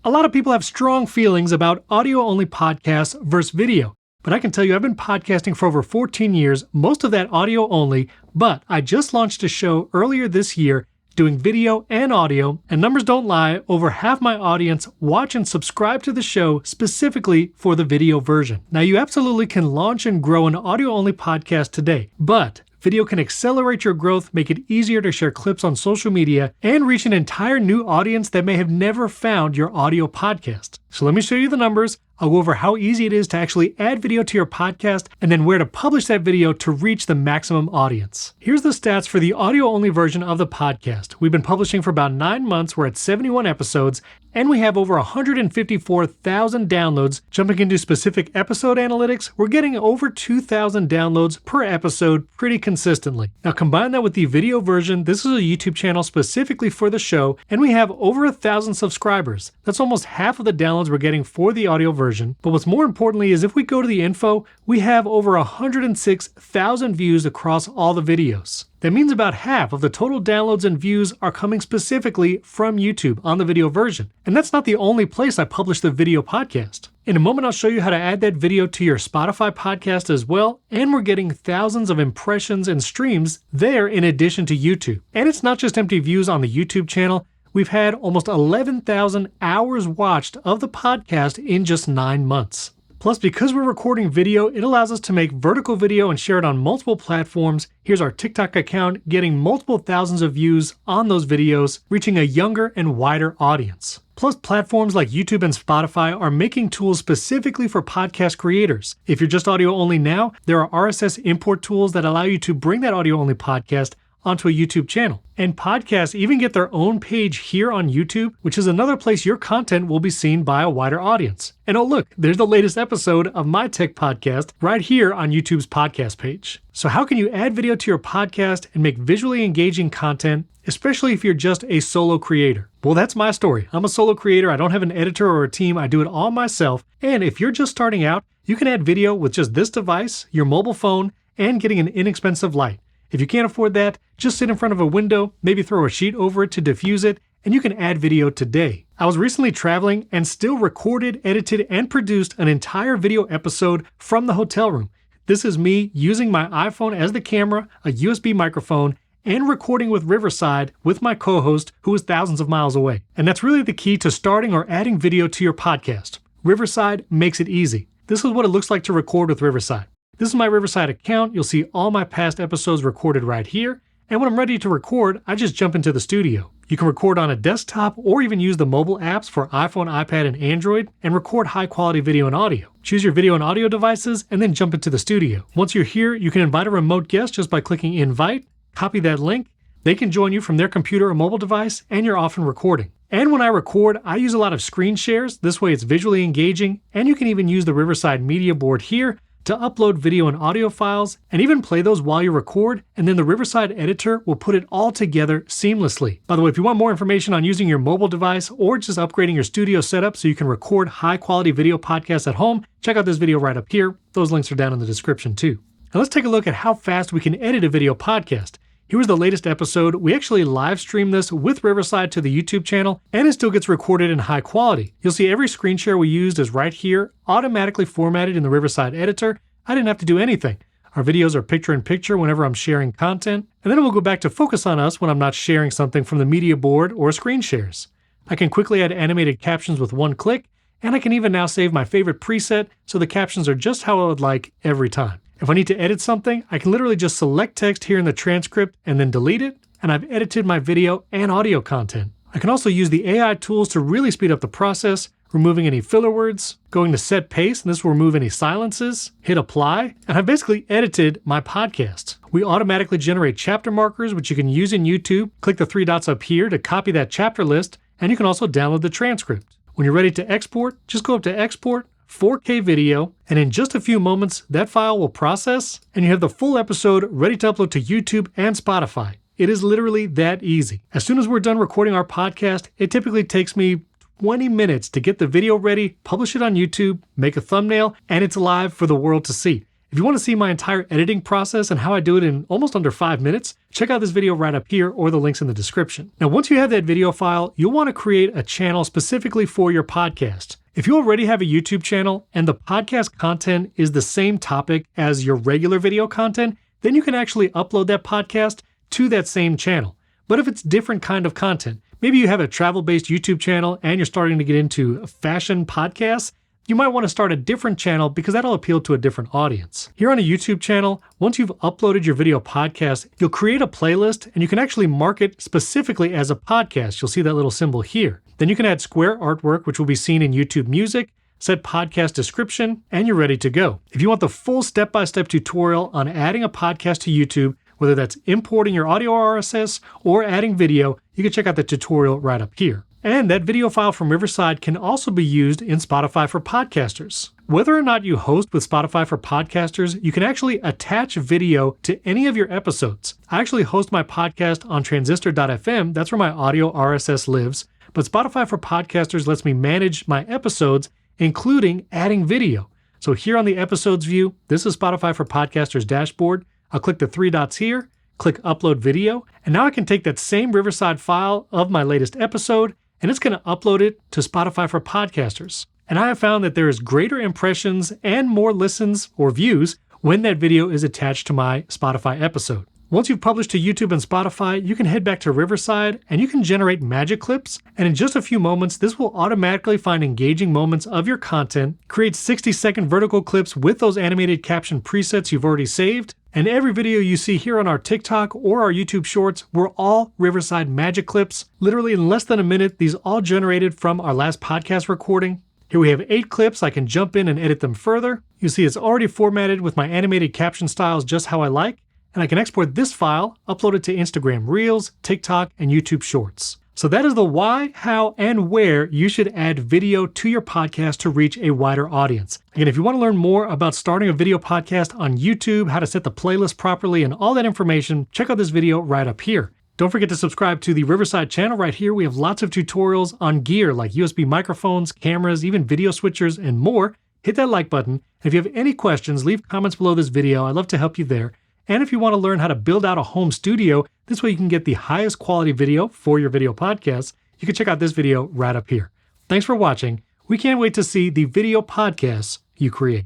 A lot of people have strong feelings about audio-only podcasts versus video, but I can tell you I've been podcasting for over 14 years, most of that audio-only, but I just launched a show earlier this year doing video and audio, and numbers don't lie, over half my audience watch and subscribe to the show specifically for the video version. Now, you absolutely can launch and grow an audio-only podcast today, but video can accelerate your growth, make it easier to share clips on social media, and reach an entire new audience that may have never found your audio podcast. So let me show you the numbers. I'll go over how easy it is to actually add video to your podcast and then where to publish that video to reach the maximum audience. Here's the stats for the audio-only version of the podcast. We've been publishing for about 9 months. We're at 71 episodes, and we have over 154,000 downloads. Jumping into specific episode analytics, we're getting over 2,000 downloads per episode pretty consistently. Now combine that with the video version. This is a YouTube channel specifically for the show, and we have over 1,000 subscribers. That's almost half of the downloads we're getting for the audio version. But what's more importantly is if we go to the info, we have over 106,000 views across all the videos. That means about half of the total downloads and views are coming specifically from YouTube on the video version. And that's not the only place I publish the video podcast. In a moment, I'll show you how to add that video to your Spotify podcast as well, and we're getting thousands of impressions and streams there in addition to YouTube. And it's not just empty views on the YouTube channel. We've had almost 11,000 hours watched of the podcast in just 9 months. Plus, because we're recording video, it allows us to make vertical video and share it on multiple platforms. Here's our TikTok account getting multiple thousands of views on those videos, reaching a younger and wider audience. Plus, platforms like YouTube and Spotify are making tools specifically for podcast creators. If you're just audio only now, there are RSS import tools that allow you to bring that audio only podcast onto a YouTube channel. And podcasts even get their own page here on YouTube, which is another place your content will be seen by a wider audience. And oh look, there's the latest episode of my tech podcast right here on YouTube's podcast page. So how can you add video to your podcast and make visually engaging content, especially if you're just a solo creator? Well, that's my story. I'm a solo creator. I don't have an editor or a team. I do it all myself. And if you're just starting out, you can add video with just this device, your mobile phone, and getting an inexpensive light. If you can't afford that, just sit in front of a window, maybe throw a sheet over it to diffuse it, and you can add video today. I was recently traveling and still recorded, edited, and produced an entire video episode from the hotel room. This is me using my iPhone as the camera, a USB microphone, and recording with Riverside with my co-host who is thousands of miles away. And that's really the key to starting or adding video to your podcast. Riverside makes it easy. This is what it looks like to record with Riverside. This is my Riverside account. You'll see all my past episodes recorded right here. And when I'm ready to record, I just jump into the studio. You can record on a desktop or even use the mobile apps for iPhone, iPad, and Android and record high quality video and audio. Choose your video and audio devices and then jump into the studio. Once you're here, you can invite a remote guest just by clicking invite, copy that link. They can join you from their computer or mobile device and you're off and recording. And when I record, I use a lot of screen shares. This way it's visually engaging, and you can even use the Riverside media board here to upload video and audio files and even play those while you record, and then the Riverside editor will put it all together seamlessly. By the way, if you want more information on using your mobile device or just upgrading your studio setup so you can record high quality video podcasts at home, check out this video right up here. Those links are down in the description too. Now let's take a look at how fast we can edit a video podcast. Here was the latest episode. We actually live streamed this with Riverside to the YouTube channel, and it still gets recorded in high quality. You'll see every screen share we used is right here, automatically formatted in the Riverside editor. I didn't have to do anything. Our videos are picture-in-picture whenever I'm sharing content, and then it will go back to focus on us when I'm not sharing something from the media board or screen shares. I can quickly add animated captions with one click, and I can even now save my favorite preset so the captions are just how I would like every time. If I need to edit something, I can literally just select text here in the transcript and then delete it, and I've edited my video and audio content. I can also use the AI tools to really speed up the process, removing any filler words, going to set pace, and this will remove any silences, hit apply, and I've basically edited my podcast. We automatically generate chapter markers, which you can use in YouTube. Click the 3 dots up here to copy that chapter list, and you can also download the transcript. When you're ready to export, just go up to Export, 4K video, and in just a few moments, that file will process, and you have the full episode ready to upload to YouTube and Spotify. It is literally that easy. As soon as we're done recording our podcast, it typically takes me 20 minutes to get the video ready, publish it on YouTube, make a thumbnail, and it's live for the world to see. If you want to see my entire editing process and how I do it in almost under 5 minutes, check out this video right up here or the links in the description. Now, once you have that video file, you'll want to create a channel specifically for your podcast. If you already have a YouTube channel and the podcast content is the same topic as your regular video content, then you can actually upload that podcast to that same channel. But if it's different kind of content, maybe you have a travel-based YouTube channel and you're starting to get into fashion podcasts, you might want to start a different channel because that'll appeal to a different audience. Here on a YouTube channel, once you've uploaded your video podcast, you'll create a playlist and you can actually mark it specifically as a podcast. You'll see that little symbol here. Then you can add square artwork, which will be seen in YouTube Music, set podcast description, and you're ready to go. If you want the full step-by-step tutorial on adding a podcast to YouTube, whether that's importing your audio RSS or adding video, you can check out the tutorial right up here. And that video file from Riverside can also be used in Spotify for Podcasters. Whether or not you host with Spotify for Podcasters, you can actually attach video to any of your episodes. I actually host my podcast on transistor.fm, that's where my audio RSS lives, but Spotify for Podcasters lets me manage my episodes, including adding video. So here on the episodes view, this is Spotify for Podcasters dashboard. I'll click the 3 dots here, click upload video, and now I can take that same Riverside file of my latest episode, and it's going to upload it to Spotify for Podcasters. And I have found that there is greater impressions and more listens or views when that video is attached to my Spotify episode. Once you've published to YouTube and Spotify, you can head back to Riverside and you can generate magic clips. And in just a few moments, this will automatically find engaging moments of your content, create 60-second vertical clips with those animated caption presets you've already saved. And every video you see here on our TikTok or our YouTube Shorts were all Riverside magic clips. Literally in less than a minute, these all generated from our last podcast recording. Here we have 8 clips. I can jump in and edit them further. You see it's already formatted with my animated caption styles just how I like. And I can export this file, upload it to Instagram Reels, TikTok, and YouTube Shorts. So that is the why, how, and where you should add video to your podcast to reach a wider audience. Again, if you want to learn more about starting a video podcast on YouTube, how to set the playlist properly, and all that information, check out this video right up here. Don't forget to subscribe to the Riverside channel right here. We have lots of tutorials on gear like USB microphones, cameras, even video switchers, and more. Hit that like button. And if you have any questions, leave comments below this video. I'd love to help you there. And if you want to learn how to build out a home studio, this way you can get the highest quality video for your video podcasts, you can check out this video right up here. Thanks for watching. We can't wait to see the video podcasts you create.